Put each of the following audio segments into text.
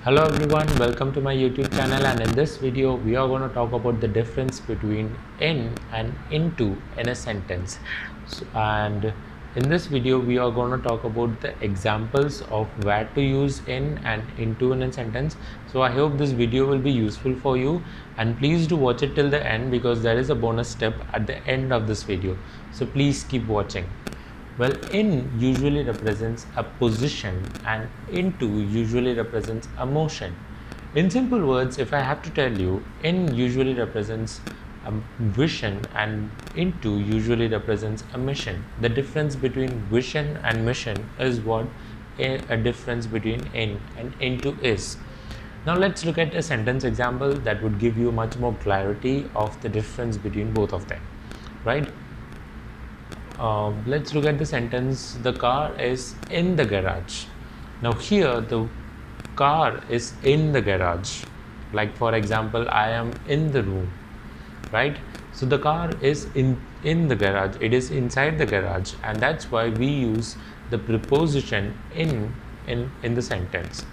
Hello everyone, welcome to my YouTube channel, and in this video we are going to talk about the difference between in and into in a sentence. And in this video we are going to talk about the examples of where to use in and into in a sentence. So I hope this video will be useful for you, and please do watch it till the end because there is a bonus step at the end of this video. So please keep watching. Well, in usually represents a position and into usually represents a motion. In simple words, if I have to tell you, in usually represents a vision and into usually represents a mission. The difference between vision and mission is what a difference between in and into is. Now let's look at a sentence example that would give you much more clarity of the difference between both of them, right? Let's look at the sentence, the car is in the garage. Now here the car is in the garage. Like for example, I am in the room, right? So the car is in the garage, it is inside the garage, and that's why we use the preposition in the sentence.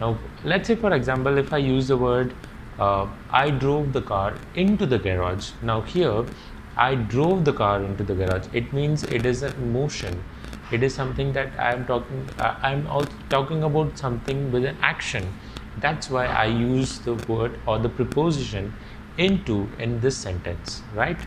Now let's say for example, if I use the word I drove the car into the garage. Now here I drove the car into the garage, it means it is a motion. It is something that I'm also talking about something with an action. That's why I use the word or the preposition into in this sentence, right?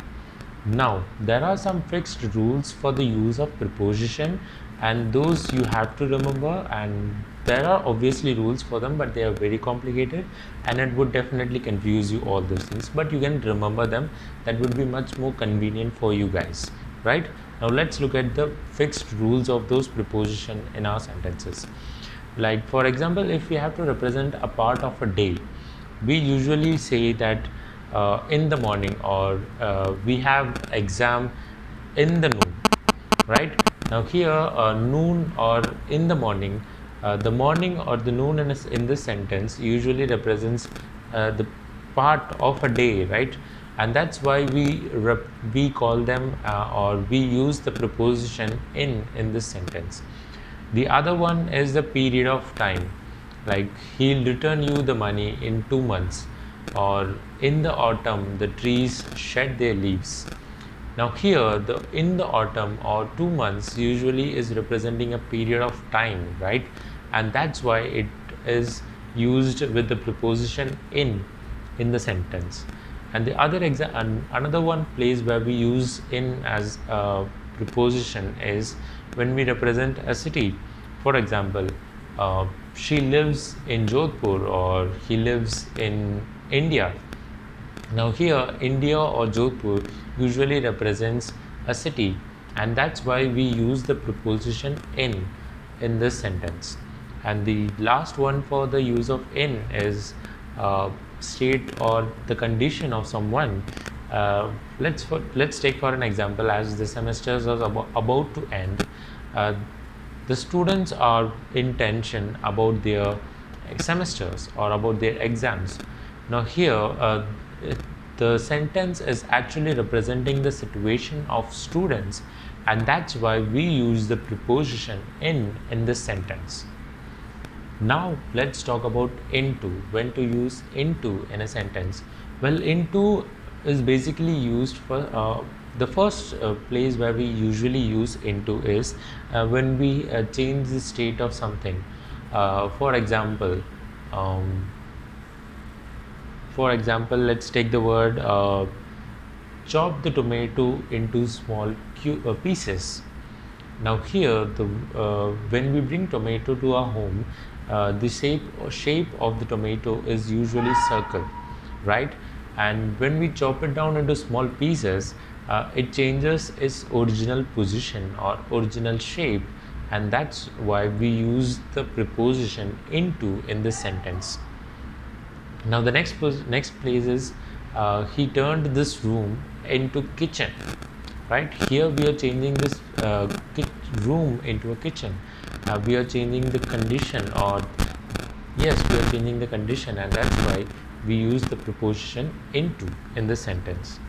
Now there are some fixed rules for the use of preposition, and those you have to remember, and there are obviously rules for them, but they are very complicated and it would definitely confuse you all those things, but you can remember them. That would be much more convenient for you guys, right? Now let's look at the fixed rules of those preposition in our sentences. Like for example, if we have to represent a part of a day, we usually say that in the morning, or we have exam in the noon, right? Now here noon or in the morning or the noon in this sentence usually represents the part of a day, right? And that's why we call them or we use the preposition in this sentence. The other one is the period of time, like he'll return you the money in 2 months, or in the autumn the trees shed their leaves. Now here the in the autumn or 2 months usually is representing a period of time, right? And that's why it is used with the preposition in the sentence. And the other another one place where we use in as a preposition is when we represent a city. For example, she lives in Jodhpur, or he lives in India. Now here India or Jodhpur usually represents a city, and that's why we use the preposition in this sentence. And the last one for the use of in is state or the condition of someone. Let's take for an example, as the semesters are about to end. The students are in tension about their semesters or about their exams. Now here the sentence is actually representing the situation of students, and that's why we use the preposition in this sentence. Now let's talk about into, when to use into in a sentence. Well, into is basically used for the first place where we usually use into is when we change the state of something. For example, let's take the word chop the tomato into small pieces. Now here when we bring tomato to our home, the shape of the tomato is usually circle, right? And when we chop it down into small pieces, it changes its original position or original shape, and that's why we use the preposition into in this sentence. Now the next place is he turned this room into kitchen, right? Here we are changing this room into a kitchen. We are changing the condition, or yes, we are changing the condition, and that's why we use the preposition into in this sentence.